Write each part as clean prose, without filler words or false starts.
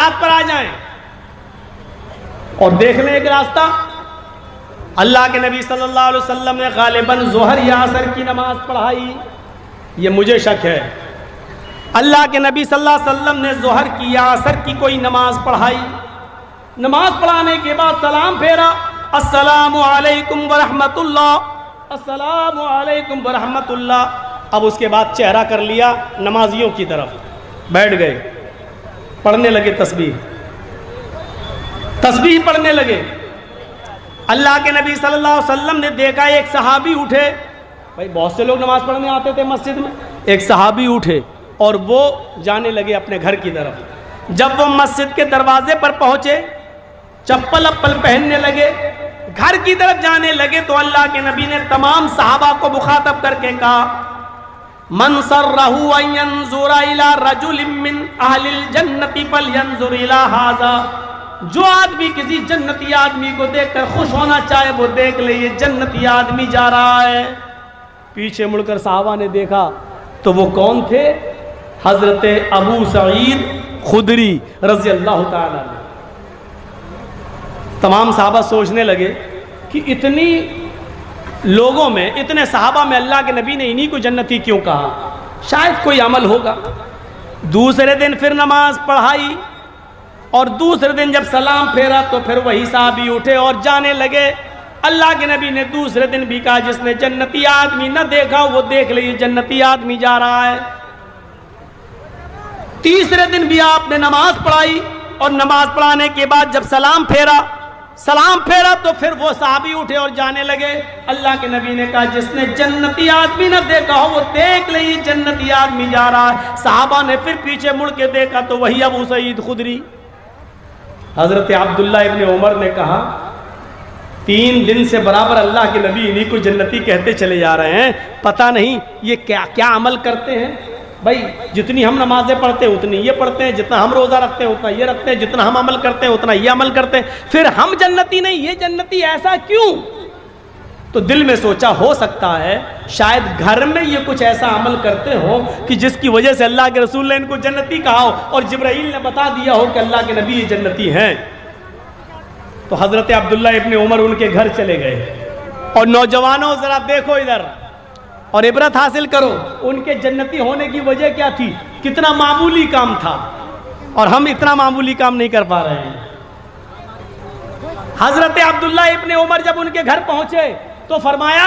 جہاد پر آ جائیں اور دیکھ لیں ایک راستہ. اللہ کے نبی صلی اللہ علیہ وسلم نے غالباً ظہر یا عصر کی نماز پڑھائی، یہ مجھے شک ہے. اللہ کے نبی صلی اللہ علیہ وسلم نے ظہر کی یا عصر کی کوئی نماز پڑھائی. نماز پڑھانے کے بعد سلام پھیرا، السلام علیکم ورحمۃ اللہ، السلام علیکم ورحمۃ اللہ. اب اس کے بعد چہرہ کر لیا نمازیوں کی طرف، بیٹھ گئے، پڑھنے لگے تسبیح پڑھنے لگے. اللہ کے نبی صلی اللہ علیہ وسلم نے دیکھا ایک صحابی اٹھے، بھائی بہت سے لوگ نماز پڑھنے آتے تھے مسجد میں، ایک صحابی اٹھے اور وہ جانے لگے اپنے گھر کی طرف. جب وہ مسجد کے دروازے پر پہنچے، چپل اپل پہننے لگے، گھر کی طرف جانے لگے، تو اللہ کے نبی نے تمام صحابہ کو مخاطب کر کے کہا، من سرہ ان ینظر الی رجل من اہل الجنۃ فلینظر الی ھذا. جو آدمی کسی جنتی آدمی کو دیکھ کر خوش ہونا چاہے وہ دیکھ لے، یہ جنتی آدمی جا رہا ہے. پیچھے مڑ کر صحابہ نے دیکھا تو وہ کون تھے؟ حضرت ابو سعید خدری رضی اللہ تعالیٰ عنہ. تمام صحابہ سوچنے لگے کہ اتنی لوگوں میں، اتنے صحابہ میں اللہ کے نبی نے انہی کو جنتی کیوں کہا؟ شاید کوئی عمل ہوگا. دوسرے دن پھر نماز پڑھائی اور دوسرے دن جب سلام پھیرا تو پھر وہی صحابی اٹھے اور جانے لگے. اللہ کے نبی نے دوسرے دن بھی کہا، جس نے جنتی آدمی نہ دیکھا وہ دیکھ لے، یہ جنتی آدمی جا رہا ہے. تیسرے دن بھی آپ نے نماز پڑھائی اور نماز پڑھانے کے بعد جب سلام پھیرا تو پھر وہ صحابی اٹھے اور جانے لگے. اللہ کے نبی نے کہا، جس نے جنتی آدمی نہ دیکھا ہو وہ دیکھ لے، یہ جنتی آدمی جا رہا ہے. صحابہ نے پھر پیچھے مڑ کے دیکھا تو وہی ابو سعید خدری. حضرت عبداللہ ابن عمر نے کہا، 3 دن سے برابر اللہ کے نبی انہی کو جنتی کہتے چلے جا رہے ہیں، پتہ نہیں یہ کیا عمل کرتے ہیں. بھائی جتنی ہم نمازیں پڑھتے ہیں اتنی یہ پڑھتے ہیں، جتنا ہم روزہ رکھتے ہیں اتنا یہ رکھتے ہیں، جتنا ہم عمل کرتے ہیں اتنا یہ عمل کرتے ہیں، پھر ہم جنتی نہیں، یہ جنتی، ایسا کیوں؟ تو دل میں سوچا ہو سکتا ہے شاید گھر میں یہ کچھ ایسا عمل کرتے ہو کہ جس کی وجہ سے اللہ کے رسول نے ان کو جنتی کہا ہو اور جبرائیل نے بتا دیا ہو کہ اللہ کے نبی یہ جنتی ہیں. تو حضرت عبداللہ ابن عمر ان کے گھر چلے گئے. اور نوجوانوں ذرا دیکھو ادھر اور عبرت حاصل کرو، ان کے جنتی ہونے کی وجہ کیا تھی؟ کتنا معمولی کام تھا اور ہم اتنا معمولی کام نہیں کر پا رہے ہیں. حضرت عبداللہ ابن عمر جب ان کے گھر پہنچے تو فرمایا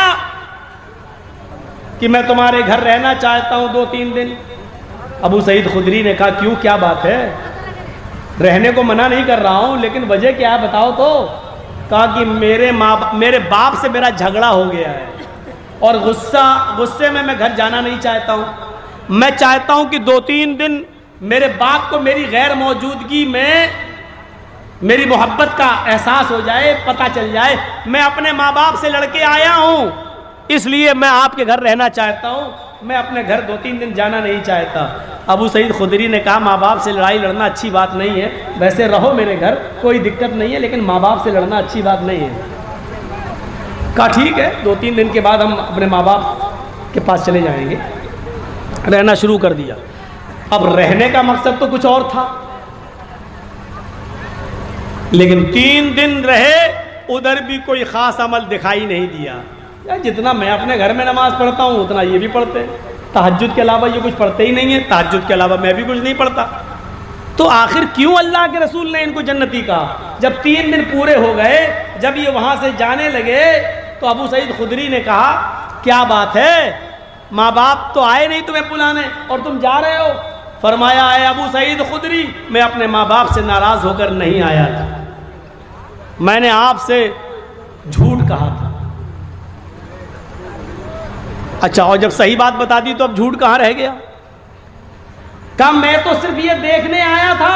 کہ میں تمہارے گھر رہنا چاہتا ہوں 2-3 دن. ابو سعید خدری نے کہا، کیوں، کیا بات ہے؟ رہنے کو منع نہیں کر رہا ہوں، لیکن وجہ کیا ہے بتاؤ تو. کہا کہ میرے باپ سے میرا جھگڑا ہو گیا ہے اور غصے میں گھر جانا نہیں چاہتا ہوں. میں چاہتا ہوں کہ 2-3 دن میرے باپ کو میری غیر موجودگی میں میری محبت کا احساس ہو جائے، پتہ چل جائے. میں اپنے ماں باپ سے لڑ کے آیا ہوں، اس لیے میں آپ کے گھر رہنا چاہتا ہوں، میں اپنے گھر 2-3 دن جانا نہیں چاہتا. ابو سعید خدری نے کہا، ماں باپ سے لڑائی لڑنا اچھی بات نہیں ہے، ویسے رہو میرے گھر، کوئی دقت نہیں ہے، لیکن ماں باپ سے لڑنا اچھی بات نہیں ہے. کہا ٹھیک ہے، 2-3 دن کے بعد ہم اپنے ماں باپ کے پاس چلے جائیں گے. رہنا شروع کر دیا. اب رہنے کا مقصد تو کچھ اور تھا، لیکن 3 دن رہے، ادھر بھی کوئی خاص عمل دکھائی نہیں دیا. جتنا میں اپنے گھر میں نماز پڑھتا ہوں اتنا یہ بھی پڑھتے ہیں، تہجد کے علاوہ یہ کچھ پڑھتے ہی نہیں ہیں، تہجد کے علاوہ میں بھی کچھ نہیں پڑھتا. تو آخر کیوں اللہ کے رسول نے ان کو جنتی کہا؟ جب 3 دن پورے ہو گئے، جب یہ وہاں سے جانے لگے تو ابو سعید خدری نے کہا، کیا بات ہے، ماں باپ تو آئے نہیں تمہیں بلانے اور تم جا رہے ہو؟ فرمایا، اے ابو سعید خدری، میں اپنے ماں باپ سے ناراض ہو کر نہیں آیا تھا، میں نے آپ سے جھوٹ کہا تھا. اچھا، اور جب صحیح بات بتا دی تو اب جھوٹ کہاں رہ گیا؟ کہا میں تو صرف یہ دیکھنے آیا تھا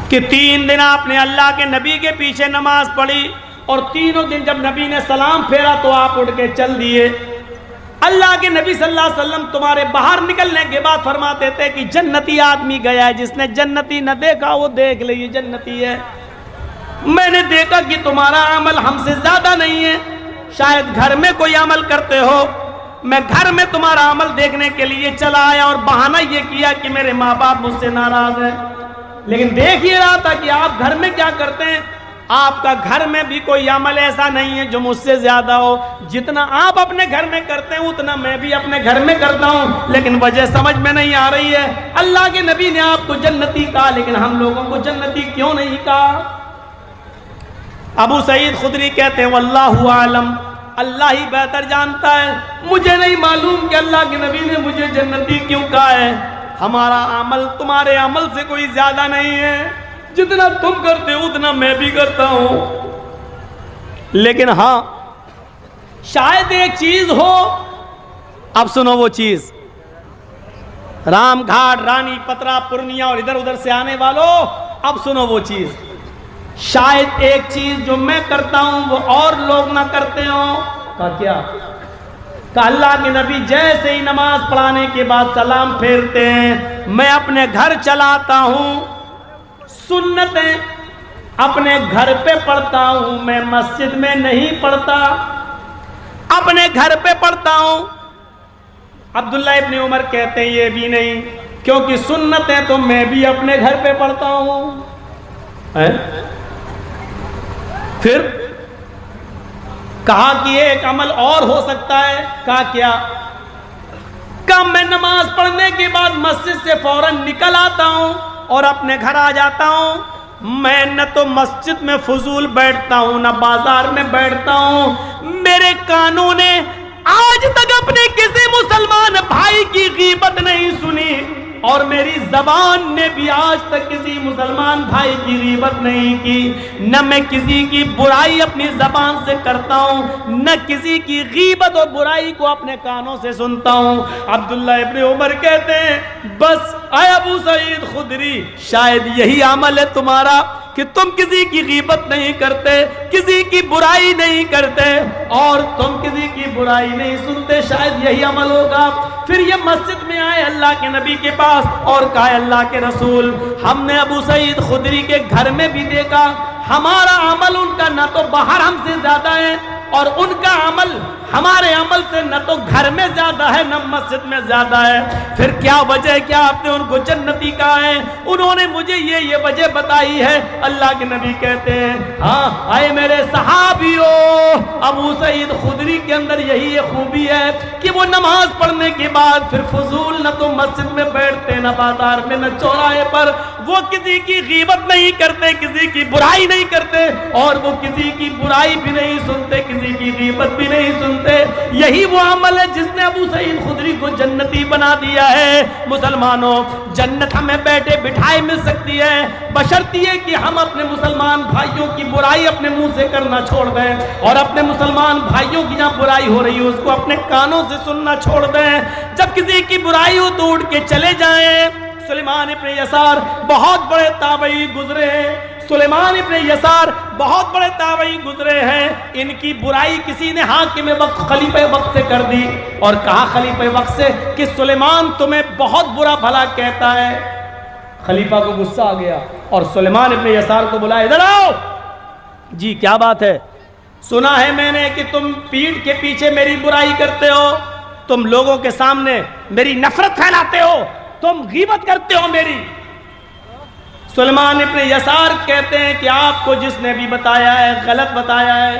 کہ 3 دن آپ نے اللہ کے نبی کے پیچھے نماز پڑھی اور 3 دن جب نبی نے سلام پھیرا تو آپ اٹھ کے چل دیے. اللہ کے نبی صلی اللہ علیہ وسلم تمہارے باہر نکلنے کے بعد فرماتے تھے کہ جنتی آدمی گیا ہے، جس نے جنتی نہ دیکھا وہ دیکھ لے، یہ جنتی ہے. میں نے دیکھا کہ تمہارا عمل ہم سے زیادہ نہیں ہے، شاید گھر میں کوئی عمل کرتے ہو، میں گھر میں تمہارا عمل دیکھنے کے لیے چلا آیا اور بہانہ یہ کیا کہ میرے ماں باپ مجھ سے ناراض ہیں، لیکن دیکھ یہ رہا تھا کہ آپ گھر میں کیا کرتے ہیں۔ آپ کا گھر میں بھی کوئی عمل ایسا نہیں ہے جو مجھ سے زیادہ ہو، جتنا آپ اپنے گھر میں کرتے ہیں اتنا میں بھی اپنے گھر میں کرتا ہوں، لیکن وجہ سمجھ میں نہیں آ رہی ہے۔ اللہ کے نبی نے آپ کو جنتی کہا، لیکن ہم لوگوں کو جنتی کیوں نہیں کہا؟ ابو سعید خدری کہتے ہیں واللہ عالم، اللہ ہی بہتر جانتا ہے، مجھے نہیں معلوم کہ اللہ کے نبی نے مجھے جنتی کیوں کہا ہے۔ ہمارا عمل تمہارے عمل سے کوئی زیادہ نہیں ہے، جتنا تم کرتے ہو اتنا میں بھی کرتا ہوں، لیکن ہاں شاید ایک چیز ہو۔ اب سنو وہ چیز، رام گھاٹ، رانی پترا، پورنیا اور ادھر ادھر سے آنے والوں، اب سنو وہ چیز، شاید ایک چیز جو میں کرتا ہوں وہ اور لوگ نہ کرتے ہوں۔ کہا کیا؟ کہ اللہ کے نبی جیسے ہی نماز پڑھانے کے بعد سلام پھیرتے ہیں میں اپنے گھر چلاتا ہوں، سنتیں اپنے گھر پہ پڑھتا ہوں، میں مسجد میں نہیں پڑھتا، اپنے گھر پہ پڑھتا ہوں۔ عبداللہ ابن عمر کہتے ہیں یہ بھی نہیں، کیونکہ سنتیں تو میں بھی اپنے گھر پہ پڑھتا ہوں۔ پھر کہا کہ ایک عمل اور ہو سکتا ہے۔ کہا کیا؟ کہ میں نماز پڑھنے کے بعد مسجد سے فوراً نکل آتا ہوں اور اپنے گھر آ جاتا ہوں، میں نہ تو مسجد میں فضول بیٹھتا ہوں نہ بازار میں بیٹھتا ہوں، میرے کانوں نے آج تک اپنے کسی مسلمان بھائی کی غیبت نہیں سنی، اور میری زبان نے بھی آج تک کسی مسلمان بھائی کی غیبت نہیں کی، نہ میں کسی کی برائی اپنی زبان سے کرتا ہوں، نہ کسی کی غیبت اور برائی کو اپنے کانوں سے سنتا ہوں۔ عبداللہ ابن عمر کہتے ہیں بس اے ابو سعید خدری، شاید یہی عمل ہے تمہارا کہ تم کسی کی غیبت نہیں کرتے، کسی کی برائی نہیں کرتے، اور تم کسی کی برائی نہیں سنتے، شاید یہی عمل ہوگا۔ پھر یہ مسجد میں آئے اللہ کے نبی کے پاس اور کہا اللہ کے رسول، ہم نے ابو سعید خدری کے گھر میں بھی دیکھا، ہمارا عمل ان کا نہ تو باہر ہم سے زیادہ ہے، اور ان کا عمل ہمارے عمل سے نہ تو گھر میں زیادہ ہے نہ مسجد میں زیادہ ہے، پھر کیا وجہ ہے؟ کیا آپ نے ان کو جنتی کہا ہے؟ انہوں نے مجھے یہ وجہ بتائی ہے۔ اللہ کے نبی کہتے ہیں ہاں آئے میرے صحابیوں، ابو سعید خدری کے اندر یہی خوبی ہے کہ وہ نماز پڑھنے کے بعد پھر فضول نہ تو مسجد میں بیٹھتے نہ بازار میں نہ چوراہے پر، وہ کسی کی غیبت نہیں کرتے، کسی کی برائی نہیں کرتے، اور وہ کسی کی برائی بھی نہیں سنتے، کسی کی غیبت بھی نہیں سنتے۔ یہی وہ عمل ہے جس نے ابو سعید خدری کو جنتی بنا دیا ہے۔ مسلمانوں، جنت ہمیں بیٹھے بٹھائے مل سکتی ہے، بشرط یہ کہ ہم اپنے مسلمان بھائیوں کی برائی اپنے منہ سے کرنا چھوڑ دیں، اور اپنے مسلمان بھائیوں کی جہاں برائی ہو رہی ہے اس کو اپنے کانوں سے سننا چھوڑ دیں۔ جب کسی کی برائی ہو تو اٹھ کے چلے جائیں۔ سلیمان ابن یسار بہت بڑے تابعی گزرے ہیں، سلیمان ابن یسار بہت بڑے تابعی گزرے ہیں، ان کی برائی کسی نے حاکم وقت خلیفہ وقت سے کر دی، اور کہا خلیفہ وقت سے کہ سلیمان تمہیں بہت برا بھلا کہتا ہے۔ خلیفہ کو غصہ آ گیا اور سلیمان ابن یسار کو بلایا، ادھر آؤ۔ جی کیا بات ہے؟ سنا ہے میں نے کہ تم پیٹھ کے پیچھے میری برائی کرتے ہو، تم لوگوں کے سامنے میری نفرت پھیلاتے ہو، تم غیبت کرتے ہو میری۔ سلیمان ابن یسار کہتے ہیں کہ آپ کو جس نے بھی بتایا ہے غلط بتایا ہے،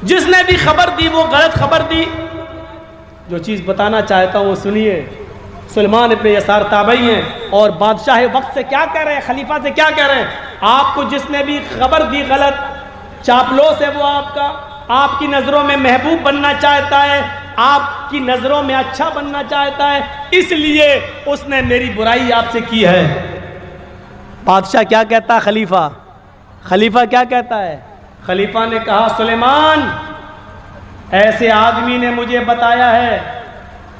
جس نے بھی خبر دی وہ غلط خبر دی، جو چیز بتانا چاہتا ہوں وہ سنیے۔ سلیمان ابن یسار تابعی ہیں اور بادشاہ وقت سے کیا کہہ رہے ہیں، خلیفہ سے کیا کہہ رہے ہیں، آپ کو جس نے بھی خبر دی غلط، چاپلوس ہے وہ آپ کی نظروں میں محبوب بننا چاہتا ہے، آپ کی نظروں میں اچھا بننا چاہتا ہے، اس لیے اس نے میری برائی آپ سے کی ہے۔ بادشاہ کیا کہتا ہے؟ خلیفہ کیا کہتا ہے؟ خلیفہ نے کہا سلیمان، ایسے آدمی نے مجھے بتایا ہے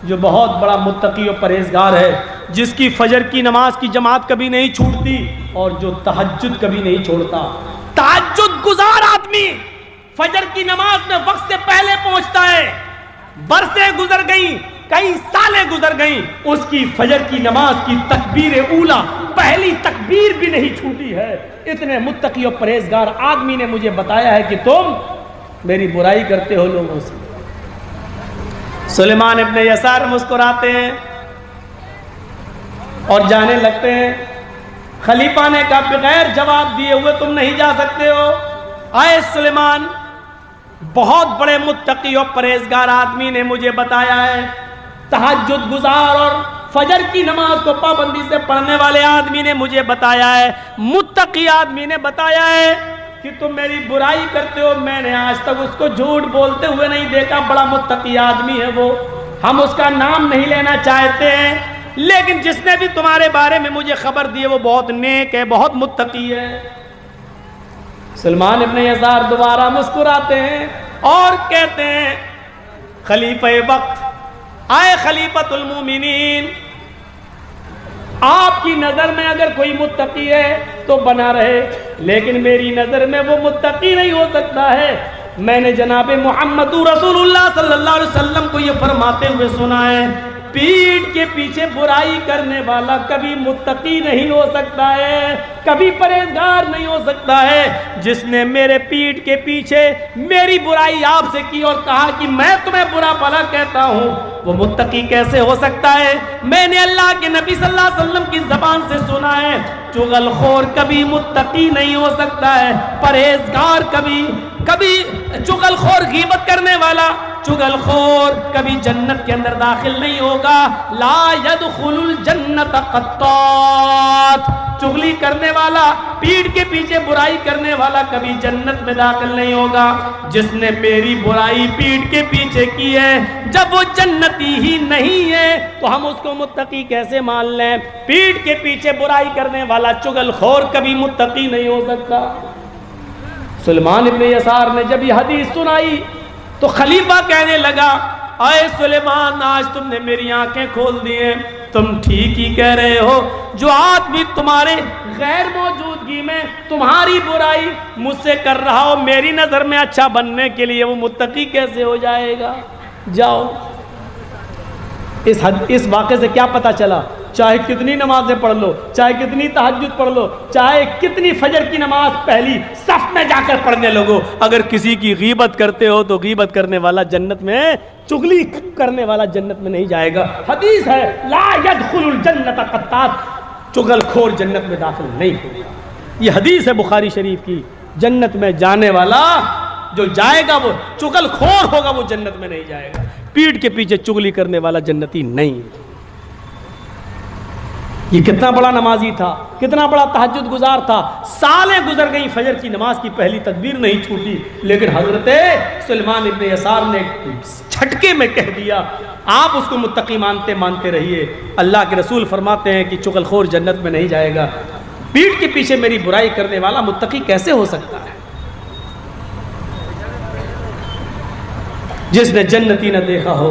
جو بہت بڑا متقی و پرہیزگار ہے، جس کی فجر کی نماز کی جماعت کبھی نہیں چھوٹتی اور جو تہجد کبھی نہیں چھوڑتا۔ تہجد گزار آدمی فجر کی نماز میں وقت سے پہلے پہنچتا ہے، برسیں گزر گئیں، کئی سالیں گزر گئیں، اس کی فجر کی نماز کی تکبیر اولا پہلی تکبیر بھی نہیں چھوٹی ہے۔ اتنے متقی و پرہیزگار آدمی نے مجھے بتایا ہے کہ تم میری برائی کرتے ہو لوگوں سے۔ سلیمان ابن یسار مسکراتے ہیں اور جانے لگتے ہیں۔ خلیفہ نے کہا بغیر جواب دیے ہوئے تم نہیں جا سکتے ہو۔ آئے سلیمان، بہت بڑے متقی اور پرہیزگار آدمی نے مجھے بتایا ہے، تہجد گزار اور فجر کی نماز کو پابندی سے پڑھنے والے آدمی نے مجھے بتایا ہے، متقی آدمی نے بتایا ہے کہ تم میری برائی کرتے ہو، میں نے آج تک اس کو جھوٹ بولتے ہوئے نہیں دیکھا، بڑا متقی آدمی ہے وہ، ہم اس کا نام نہیں لینا چاہتے ہیں، لیکن جس نے بھی تمہارے بارے میں مجھے خبر دی ہے وہ بہت نیک ہے، بہت متقی ہے۔ سلمان ابن یسار دوبارہ مسکراتے ہیں اور کہتے ہیں خلیفہ وقت، آئے خلیفۃ المومنین، آپ کی نظر میں اگر کوئی متقی ہے تو بنا رہے، لیکن میری نظر میں وہ متقی نہیں ہو سکتا ہے۔ میں نے جناب محمد رسول اللہ صلی اللہ علیہ وسلم کو یہ فرماتے ہوئے سنا ہے، پیٹھ کے پیچھے برائی کرنے والا کبھی متقی نہیں ہو سکتا ہے، کبھی پرہیزگار نہیں ہو سکتا ہے۔ جس نے میرے پیٹھ کے پیچھے میری برائی آپ سے کی اور کہا کہ میں تمہیں برا بھلا کہتا ہوں، وہ متقی کیسے ہو سکتا ہے؟ میں نے اللہ کے نبی صلی اللہ علیہ وسلم کی زبان سے سنا ہے، چغل خور کبھی متقی نہیں ہو سکتا ہے، پرہیزگار کبھی چغل خور غیبت کرنے والا چغل خور کبھی جنت کے اندر داخل نہیں ہوگا۔ لا يدخل الجنت قطات، چغلی کرنے والا، پیٹھ کے پیچھے برائی کرنے والا کبھی جنت میں داخل نہیں ہوگا۔ جس نے میری برائی پیٹھ کے پیچھے کی ہے، جب وہ جنتی ہی نہیں ہے تو ہم اس کو متقی کیسے مان لیں؟ پیٹھ کے پیچھے برائی کرنے والا چغل خور کبھی متقی نہیں ہو سکتا۔ سلیمان ابن یسار نے جب یہ حدیث سنائی تو خلیفہ کہنے لگا، اے سلیمان، آج تم نے میری آنکھیں کھول دی ہیں، تم ٹھیک ہی کہہ رہے ہو، جو آدمی تمہارے غیر موجودگی میں تمہاری برائی مجھ سے کر رہا ہو، میری نظر میں اچھا بننے کے لیے وہ متقی کیسے ہو جائے گا؟ جاؤ۔ اس واقعے سے کیا پتہ چلا؟ چاہے کتنی نمازیں پڑھ لو، چاہے کتنی تہجد پڑھ لو، چاہے کتنی فجر کی نماز پہلی صف میں جا کر پڑھنے لگو، اگر کسی کی غیبت کرتے ہو تو غیبت کرنے والا جنت میں، چغلی کرنے والا جنت میں نہیں جائے گا۔ حدیث ہے لا يدخل الجنت قطات، چغل خور جنت میں داخل نہیں ہوگا۔ یہ حدیث ہے بخاری شریف کی، جنت میں جانے والا جو جائے گا وہ چغل خور ہوگا، وہ جنت میں نہیں جائے گا۔ پیٹھ کے پیچھے چغلی کرنے والا جنتی نہیں۔ یہ کتنا بڑا نمازی تھا، کتنا بڑا تہجد گزار تھا، سالیں گزر گئی، فجر کی نماز کی پہلی تکبیر نہیں چھوٹی، لیکن حضرت سلیمان ابن یسار نے جھٹکے میں کہہ دیا۔ آپ اس کو متقی مانتے رہیے، اللہ کے رسول فرماتے ہیں کہ چغل خور جنت میں نہیں جائے گا، پیٹھ کے پیچھے میری برائی کرنے والا متقی کیسے ہو سکتا ہے؟ جس نے جنتی نہ دیکھا ہو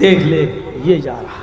دیکھ لے، یہ جا رہا۔